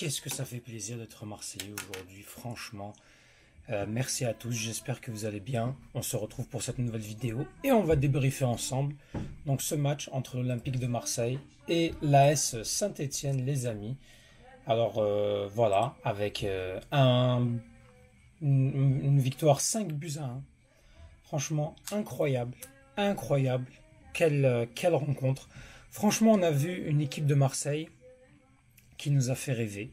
Qu'est-ce que ça fait plaisir d'être Marseillais aujourd'hui, franchement. Merci à tous, j'espère que vous allez bien. On se retrouve pour cette nouvelle vidéo et on va débriefer ensemble. Donc ce match entre l'Olympique de Marseille et l'AS Saint-Étienne, les amis. Alors voilà, avec une victoire 5 buts à 1. Franchement, incroyable, incroyable. Quelle rencontre. Franchement, on a vu une équipe de Marseille qui nous a fait rêver.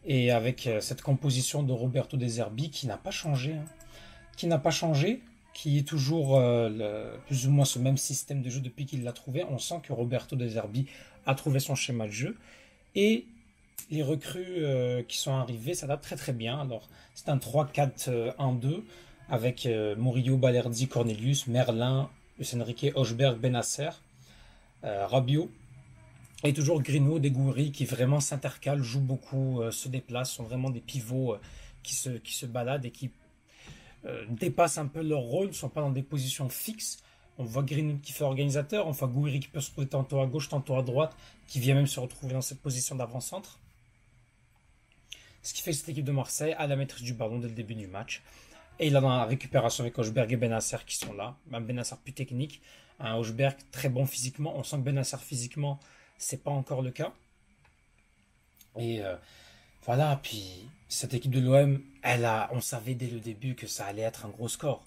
Et avec cette composition de Roberto De Zerbi qui n'a pas changé, hein, qui n'a pas changé, qui est toujours plus ou moins ce même système de jeu depuis qu'il l'a trouvé. On sent que Roberto De Zerbi a trouvé son schéma de jeu. Et les recrues qui sont arrivées s'adaptent très très bien. Alors, c'est un 3-4-1-2 avec Murillo, Balerdi, Cornelius, Merlin, Luis Enrique, Hochberg, Benasser, Rabiot. Et toujours Greenwood et Gouiri qui vraiment s'intercalent, jouent beaucoup, se déplacent, sont vraiment des pivots qui se baladent et qui dépassent un peu leur rôle, ne sont pas dans des positions fixes. On voit Greenwood qui fait organisateur, on voit Gouiri qui peut se trouver tantôt à gauche, tantôt à droite, qui vient même se retrouver dans cette position d'avant-centre. Ce qui fait que cette équipe de Marseille a la maîtrise du ballon dès le début du match. Et il a dans la récupération avec Hochberg et Benasser qui sont là. Même Benasser plus technique, un Hochberg très bon physiquement. On sent que Benasser physiquement, c'est pas encore le cas. Et voilà, puis cette équipe de l'OM, on savait dès le début que ça allait être un gros score.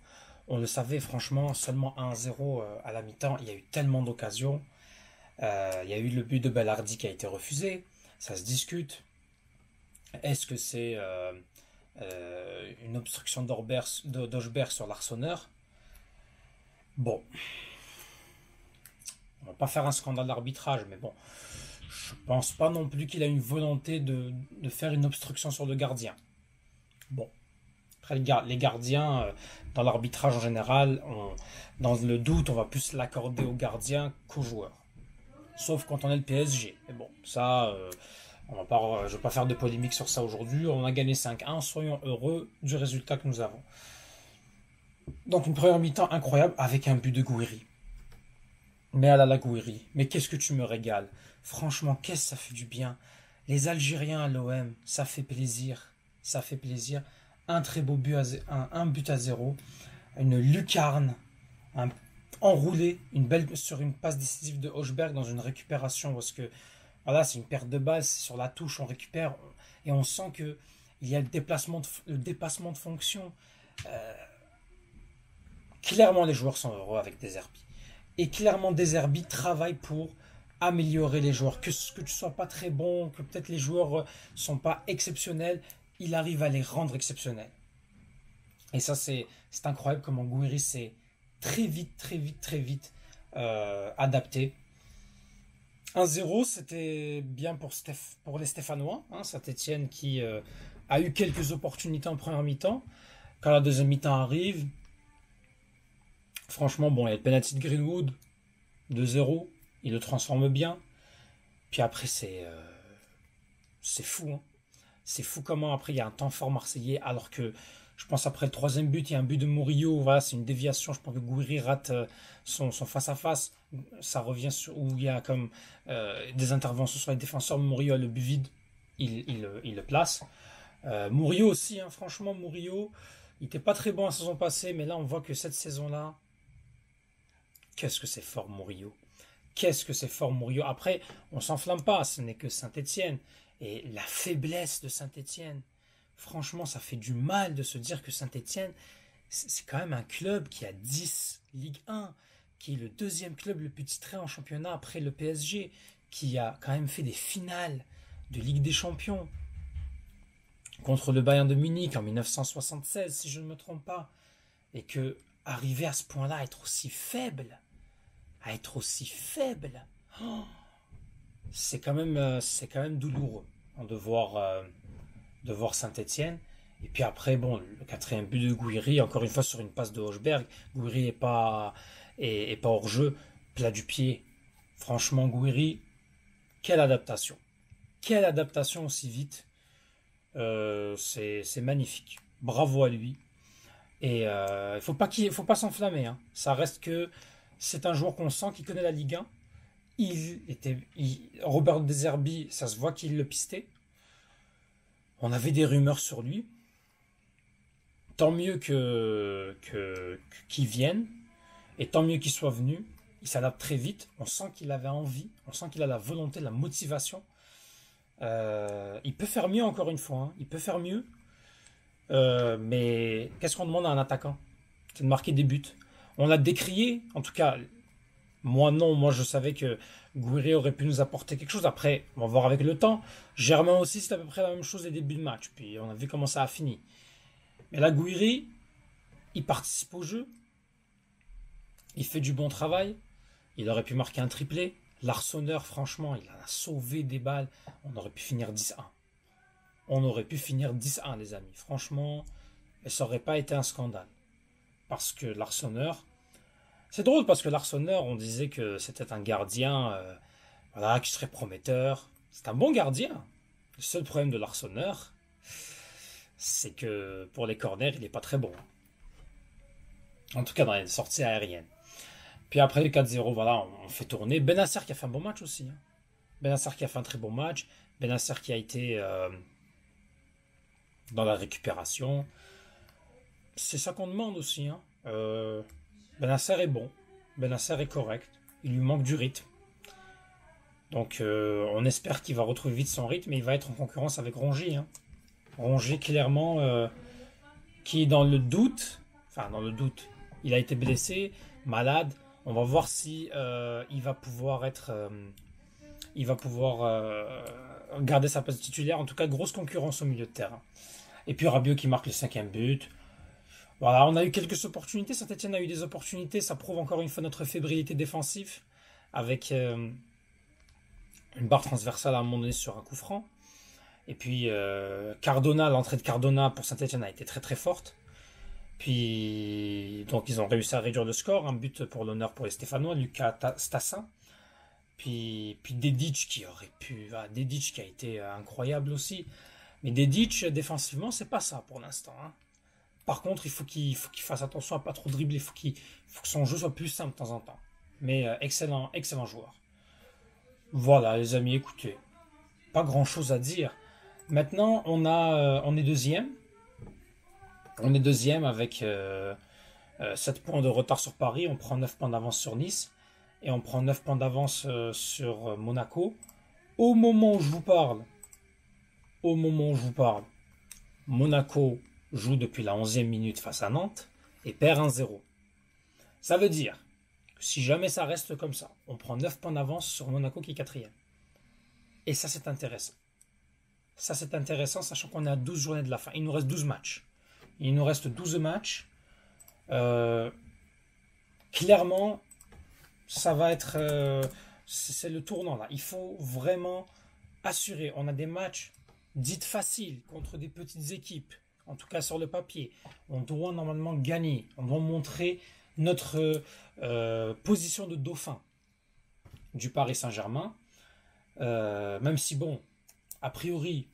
On le savait, franchement, seulement 1-0 à la mi-temps. Il y a eu tellement d'occasions. Il y a eu le but de Balardi qui a été refusé. Ça se discute. Est-ce que c'est une obstruction d'Hochberg sur l'Arseneur? Bon, on va pas faire un scandale d'arbitrage, mais bon, je pense pas non plus qu'il a une volonté de faire une obstruction sur le gardien. Bon, après les gardiens, dans l'arbitrage en général, dans le doute, on va plus l'accorder aux gardiens qu'aux joueurs. Sauf quand on est le PSG. Mais bon, ça, je ne vais pas faire de polémique sur ça aujourd'hui. On a gagné 5-1, soyons heureux du résultat que nous avons. Donc une première mi-temps incroyable avec un but de Gouiri. Mais à la Gouiri, mais qu'est-ce que tu me régales. Franchement, qu'est-ce que ça fait du bien. Les Algériens à l'OM, ça fait plaisir. Ça fait plaisir. Un très beau but un but à 0. Une lucarne. Enroulé. Sur une passe décisive de Hochberg dans une récupération. Parce que voilà, c'est une perte de balle. C'est sur la touche, on récupère. Et on sent qu'il y a le dépassement de fonction. Clairement, les joueurs sont heureux avec De Zerbi. Et clairement, De Zerbi travaille pour améliorer les joueurs. Que tu ne sois pas très bon, que peut-être les joueurs ne sont pas exceptionnels, il arrive à les rendre exceptionnels. Et ça, c'est incroyable comment Gouiri s'est très vite adapté. 1-0, c'était bien pour les Stéphanois. Hein, Saint-Étienne qui a eu quelques opportunités en première mi-temps. Quand la deuxième mi-temps arrive, franchement, bon, il y a le penalty de Greenwood, 2-0, il le transforme bien. Puis après, c'est fou. Hein. C'est fou comment après, il y a un temps fort marseillais, alors que je pense après le troisième but, il y a un but de Murillo, voilà, c'est une déviation, je pense que Gouiri rate son face-à-face, ça revient où il y a comme des interventions sur les défenseurs, Murillo a le but vide, il le place. Murillo aussi, hein, franchement, Murillo, il n'était pas très bon la saison passée, mais là, on voit que cette saison-là, qu'est-ce que c'est fort Murillo. Qu'est-ce que c'est fort Murillo. Après, on s'enflamme pas, ce n'est que Saint-Étienne. Et la faiblesse de Saint-Étienne, franchement, ça fait du mal de se dire que Saint-Étienne, c'est quand même un club qui a 10 Ligue 1, qui est le deuxième club le plus titré en championnat après le PSG, qui a quand même fait des finales de Ligue des Champions contre le Bayern de Munich en 1976, si je ne me trompe pas. Et que arriver à ce point-là, à être aussi faible, oh, c'est quand même douloureux hein, de voir Saint-Étienne. Et puis après, bon, le quatrième but de Gouiri, encore une fois sur une passe de Hochberg, Gouiri est pas hors jeu, plat du pied. Franchement, Gouiri, quelle adaptation aussi vite. C'est magnifique. Bravo à lui. Et il faut pas s'enflammer. Hein. Ça reste que c'est un joueur qu'on sent qui connaît la Ligue 1. Robert De Zerbi, ça se voit qu'il le pistait. On avait des rumeurs sur lui. Tant mieux qu'il vienne, et tant mieux qu'il soit venu. Il s'adapte très vite. On sent qu'il avait envie, on sent qu'il a la volonté, la motivation. Il peut faire mieux encore une fois, hein. Il peut faire mieux. Mais qu'est-ce qu'on demande à un attaquant? C'est de marquer des buts. On l'a décrié, en tout cas, moi non, moi je savais que Gouiri aurait pu nous apporter quelque chose. Après, on va voir avec le temps. Germain aussi, c'est à peu près la même chose les débuts de match. Puis on a vu comment ça a fini. Mais là, Gouiri, il participe au jeu. Il fait du bon travail. Il aurait pu marquer un triplé. L'Arseneur, franchement, il a sauvé des balles. On aurait pu finir 10-1. On aurait pu finir 10-1, les amis. Franchement, et ça n'aurait pas été un scandale. Parce que l'Arseneur... C'est drôle parce que l'Arseneur, on disait que c'était un gardien voilà, qui serait prometteur. C'est un bon gardien. Le seul problème de l'Arseneur, c'est que pour les corners, il n'est pas très bon. En tout cas, dans les sorties aériennes. Puis après le 4-0, voilà, on fait tourner. Bennacer qui a fait un bon match aussi. Hein. Bennacer qui a fait un très bon match. Bennacer qui a été dans la récupération. C'est ça qu'on demande aussi. Hein. Bennacer est bon. Bennacer est correct. Il lui manque du rythme. Donc on espère qu'il va retrouver vite son rythme. Et il va être en concurrence avec Rongier. Hein. Rongier clairement qui est dans le doute. Enfin dans le doute. Il a été blessé, malade. On va voir si il va pouvoir être, il va pouvoir garder sa place titulaire. En tout cas, grosse concurrence au milieu de terrain. Et puis Rabiot qui marque le 5e but. Voilà, on a eu quelques opportunités. Saint-Etienne a eu des opportunités. Ça prouve encore une fois notre fébrilité défensive avec une barre transversale à un moment donné sur un coup franc. Et puis Cardona, l'entrée de Cardona pour Saint-Etienne a été très très forte. Puis, donc, ils ont réussi à réduire le score. Un but pour l'honneur pour les Stéphanois, Lucas Stassin. Puis Dedic qui aurait pu. Ah, Dedic qui a été incroyable aussi. Mais Dedic, défensivement, c'est pas ça pour l'instant. Hein. Par contre, il faut qu'il fasse attention à pas trop dribbler. Il faut que son jeu soit plus simple de temps en temps. Mais excellent joueur. Voilà, les amis, écoutez. Pas grand chose à dire. Maintenant, on est deuxième. On est deuxième avec 7 points de retard sur Paris. On prend 9 points d'avance sur Nice. Et on prend 9 points d'avance sur Monaco. Au moment où je vous parle, Monaco joue depuis la 11e minute face à Nantes et perd 1-0. Ça veut dire que si jamais ça reste comme ça, on prend 9 points d'avance sur Monaco qui est 4e. Et ça, c'est intéressant. Ça, c'est intéressant, sachant qu'on est à 12 journées de la fin. Il nous reste 12 matchs. Il nous reste 12 matchs. Clairement, ça va être... c'est le tournant là. Il faut vraiment assurer. On a des matchs dits faciles contre des petites équipes. En tout cas sur le papier. On doit normalement gagner. On doit montrer notre position de dauphin du Paris Saint-Germain. Même si bon, a priori...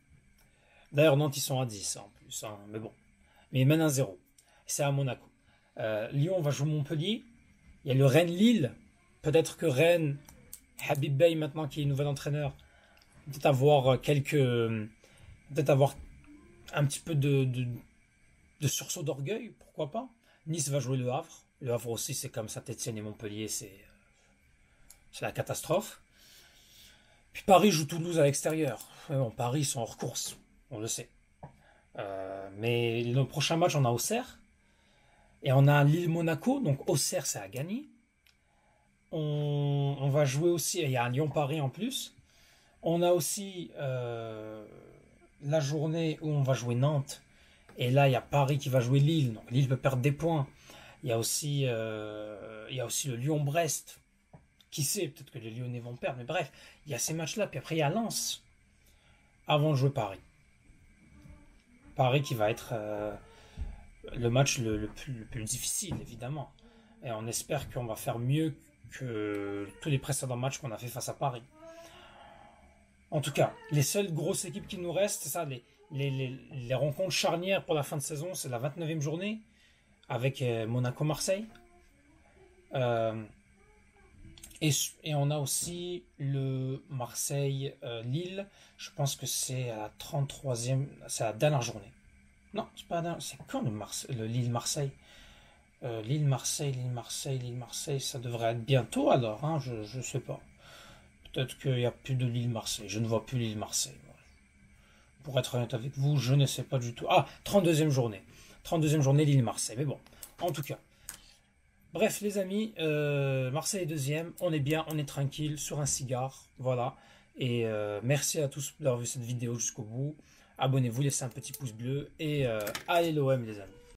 D'ailleurs, Nantes, ils sont à 10 en plus. Hein, mais bon. Mais ils mènent 1-0. C'est à Monaco. Lyon va jouer Montpellier. Il y a le Rennes-Lille. Peut-être que Rennes, Habib Bey maintenant qui est nouvel entraîneur, peut-être avoir peut-être avoir un petit peu de sursaut d'orgueil, pourquoi pas. Nice va jouer le Havre. Le Havre aussi, c'est comme Saint-Etienne et Montpellier, c'est la catastrophe. Puis Paris joue Toulouse à l'extérieur. Bon, Paris, ils sont hors course, on le sait. Mais le prochain match, on a Auxerre. Et on a Lille-Monaco. Donc Auxerre, c'est à gagner. On va jouer aussi. Il y a un Lyon-Paris en plus. On a aussi la journée où on va jouer Nantes. Et là, il y a Paris qui va jouer Lille. Donc Lille peut perdre des points. Il y a aussi le Lyon-Brest. Qui sait, peut-être que les Lyonnais vont perdre. Mais bref, il y a ces matchs-là. Puis après, il y a Lens. Avant de jouer Paris. Paris qui va être le match le plus difficile, évidemment. Et on espère qu'on va faire mieux que tous les précédents matchs qu'on a fait face à Paris. En tout cas, les seules grosses équipes qui nous restent, c'est ça, les rencontres charnières pour la fin de saison, c'est la 29e journée avec Monaco-Marseille. Et on a aussi le Marseille-Lille. Je pense que c'est à la 33e, c'est la dernière journée. Non, c'est pas la dernière, c'est quand le Lille-Marseille? Lille-Marseille, ça devrait être bientôt alors, hein, je sais pas. Peut-être qu'il n'y a plus de Lille-Marseille, je ne vois plus Lille-Marseille. Pour être honnête avec vous, je ne sais pas du tout. Ah, 32e journée. 32e journée Lille-Marseille, mais bon, en tout cas. Bref, les amis, Marseille est deuxième, on est bien, on est tranquille, sur un cigare, voilà. Et merci à tous d'avoir vu cette vidéo jusqu'au bout. Abonnez-vous, laissez un petit pouce bleu et allez l'OM les amis.